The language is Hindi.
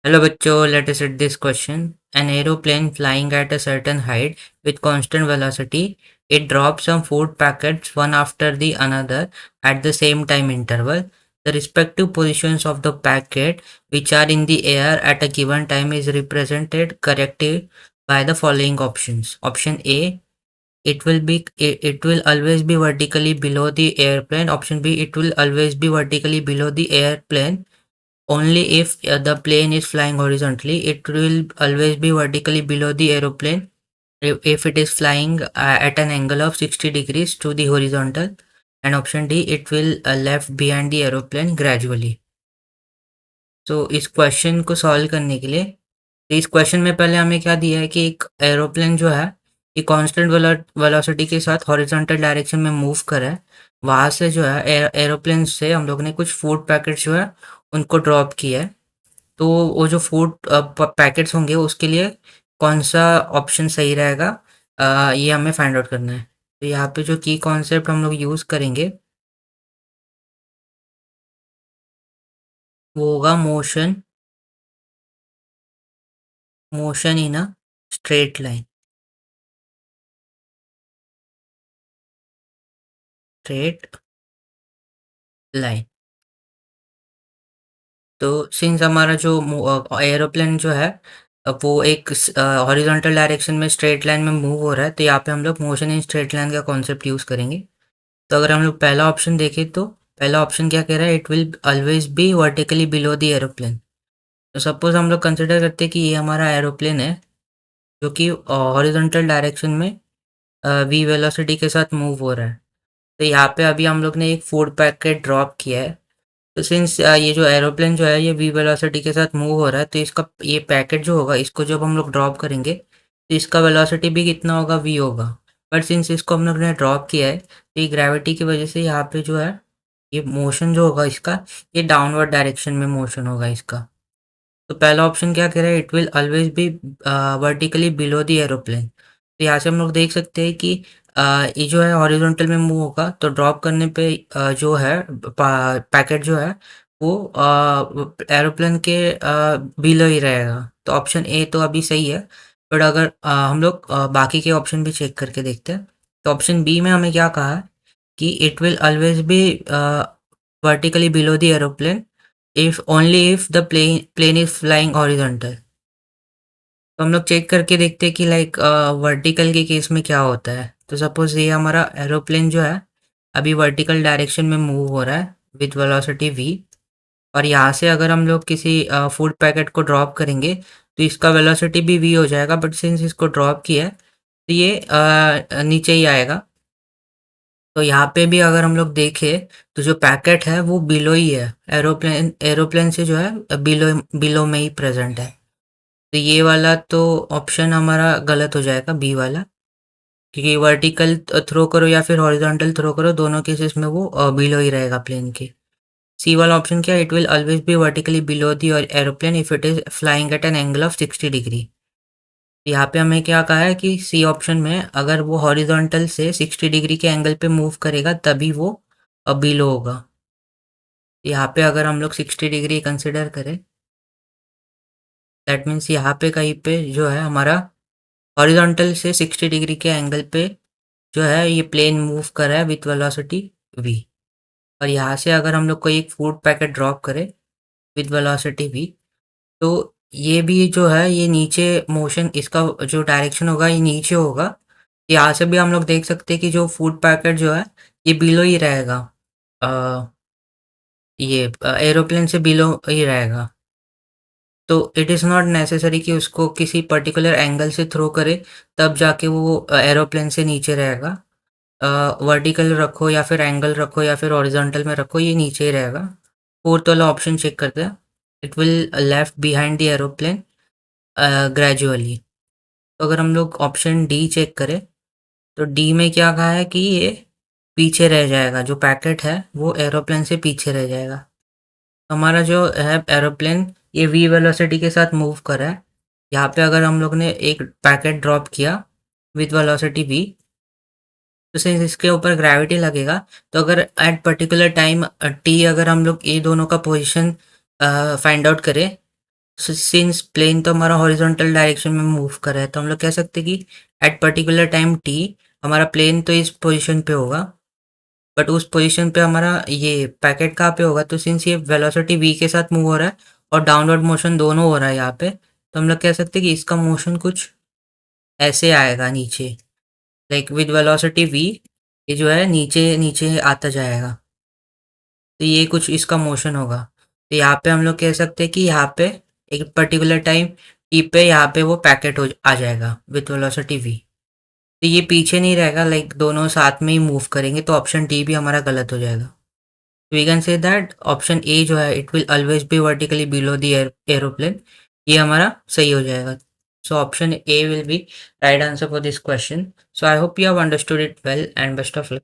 Hello bachcho, let us read this question. An aeroplane flying at a certain height with constant velocity, it drops some food packets one after the another at the same time interval. The respective positions of the packet which are in the air at a given time is represented correctly by the following options. Option A, it will always be vertically below the airplane. Option B, it will always be vertically below the airplane only if the plane is flying horizontally. It will always be vertically below the aeroplane if it is flying at an angle of 60 degrees to the horizontal. And option D, it will left behind the aeroplane gradually. तो इस क्वेश्चन को सॉल्व करने के लिए इस क्वेश्चन में पहले हमें क्या दिया है कि एक एरोप्लेन जो है ये कांस्टेंट वेलोसिटी के साथ हॉरिजॉन्टल डायरेक्शन में मूव कर रहा है। वहाँ से जो है एरोप्लेन से हम लोग ने कुछ फूड पैकेट्स जो है उनको ड्रॉप किया है। तो वो जो फूड पैकेट्स होंगे उसके लिए कौन सा ऑप्शन सही रहेगा, ये हमें फाइंड आउट करना है। तो यहाँ पे जो की कॉन्सेप्ट हम लोग यूज़ करेंगे वो होगा motion motion in a straight line straight line. तो सिंस हमारा जो एरोप्लेन जो है वो एक हॉरिजॉन्टल डायरेक्शन में स्ट्रेट लाइन में मूव हो रहा है, तो यहाँ पे हम लोग मोशन इन स्ट्रेट लाइन का कॉन्सेप्ट यूज़ करेंगे। तो अगर हम लोग पहला ऑप्शन देखें तो पहला ऑप्शन क्या कह रहा है, it will always be vertically below the aeroplane. तो सपोज हम लोग कंसिडर करते हैं कि ये हमारा एरोप्लेन है जो कि हॉरिजॉन्टल डायरेक्शन में वी वेलोसिटी के साथ मूव हो रहा है। तो यहाँ पे अभी हम लोग ने एक फूड पैकेट ड्रॉप किया है। तो सिंस ये जो एरोप्लेन जो है ये वी वेलोसिटी के साथ मूव हो रहा है, तो इसका ये पैकेट जो होगा इसको जब हम लोग ड्रॉप करेंगे तो इसका वेलोसिटी भी कितना होगा, वी होगा। बट सिंस इसको हम लोग ने ड्रॉप किया है तो ये ग्रेविटी की वजह से यहाँ पे जो है ये मोशन जो होगा इसका ये डाउनवर्ड डायरेक्शन में मोशन होगा इसका। तो पहला ऑप्शन क्या कह रहा है, it will always be vertically below the aeroplane. तो यहाँ से हम लोग देख सकते हैं कि ये जो है हॉरिजॉन्टल में मूव होगा तो ड्रॉप करने पे जो है पैकेट जो है वो एरोप्लेन के बिलो ही रहेगा। तो ऑप्शन ए तो अभी सही है। बट अगर हम लोग बाकी के ऑप्शन भी चेक करके देखते हैं तो ऑप्शन बी में हमें क्या कहा है कि it will always be vertically below the aeroplane if only if the plane is flying horizontal. तो हम लोग चेक करके देखते हैं कि लाइक वर्टिकल के केस में क्या होता है। तो सपोज ये हमारा एरोप्लेन जो है अभी वर्टिकल डायरेक्शन में मूव हो रहा है विद वेलोसिटी वी, और यहाँ से अगर हम लोग किसी फूड पैकेट को ड्रॉप करेंगे तो इसका वेलोसिटी भी वी हो जाएगा। बट सिंस इसको ड्रॉप किया है तो ये नीचे ही आएगा। तो यहाँ पे भी अगर हम लोग देखें तो जो पैकेट है वो बिलो ही है, एरोप्लेन एरोप्लेन से जो है बिलो बिलो में ही प्रेजेंट है। तो ये वाला तो ऑप्शन हमारा गलत हो जाएगा, बी वाला, क्योंकि वर्टिकल थ्रो करो या फिर हॉरिजॉन्टल थ्रो करो दोनों केसेस में वो बिलो ही रहेगा प्लेन के। सी वाला ऑप्शन क्या है, it will always be vertically below the aeroplane if it is flying eight an angle of 60 degree. यहाँ पे हमें क्या कहा है कि सी ऑप्शन में अगर वो हॉरिजॉन्टल से 60 डिग्री के एंगल पे मूव करेगा तभी वो बिलो होगा। यहाँ पे अगर हम लोग 60 डिग्री कंसिडर करें दैट मीन्स यहाँ पे कहीं पे जो है हमारा हॉरिजॉन्टल से 60 डिग्री के एंगल पे जो है ये प्लेन मूव कर रहा है विथ वेलोसिटी वी। और यहाँ से अगर हम लोग कोई एक फूड पैकेट ड्रॉप करें विथ वेलोसिटी वी तो ये भी जो है ये नीचे मोशन इसका जो डायरेक्शन होगा ये नीचे होगा। यहाँ से भी हम लोग देख सकते हैं कि जो फूड पैकेट जो है ये बिलो ही रहेगा, अ, ये एरोप्लेन से बिलो ही रहेगा। तो इट इज़ नॉट नेसेसरी कि उसको किसी पर्टिकुलर एंगल से थ्रो करे तब जाके वो एरोप्लेन से नीचे रहेगा। वर्टिकल रखो या फिर एंगल रखो या फिर हॉरिजॉन्टल में रखो ये नीचे ही रहेगा। फोर्थ वाला ऑप्शन चेक करते हैं, it will left behind the aeroplane gradually. तो अगर हम लोग ऑप्शन डी चेक करें तो डी में क्या कहा है कि ये पीछे रह जाएगा, जो पैकेट है वो एरोप्लेन से पीछे रह जाएगा। हमारा जो है एरोप्लेन ये वी वेलोसिटी के साथ मूव कर रहा है। यहाँ पे अगर हम लोग ने एक पैकेट ड्रॉप किया विथ वेलोसिटी वी तो सिंस इसके ऊपर ग्रेविटी लगेगा तो अगर एट पर्टिकुलर टाइम टी अगर हम लोग ये दोनों का पोजीशन फाइंड आउट करें सिंस प्लेन तो हमारा हॉरिजॉन्टल डायरेक्शन में मूव कर रहा है, तो हम लोग कह सकते हैं कि एट पर्टिकुलर टाइम टी हमारा प्लेन तो इस पोजीशन पे होगा, बट उस पोजीशन पे हमारा ये पैकेट कहाँ पे होगा। तो सिंस ये वेलोसिटी v के साथ मूव हो रहा है और डाउनवर्ड मोशन दोनों हो रहा है यहाँ पे, तो हम लोग कह सकते हैं कि इसका मोशन कुछ ऐसे आएगा नीचे, लाइक विद वेलोसिटी v ये जो है नीचे नीचे आता जाएगा। तो ये कुछ इसका मोशन होगा। तो यहाँ पे हम लोग कह सकते हैं कि यहाँ पे एक पर्टिकुलर टाइम टी पे यहाँ पे वो पैकेट हो आ जाएगा विथ वेलोसिटी v। तो ये पीछे नहीं रहेगा, लाइक दोनों साथ में ही मूव करेंगे, तो ऑप्शन डी भी हमारा गलत हो जाएगा। We can say that option A जो है it will always be vertically below the aeroplane, ये हमारा सही हो जाएगा। So option A will be right answer for this question. So I hope you have understood it well and best of luck.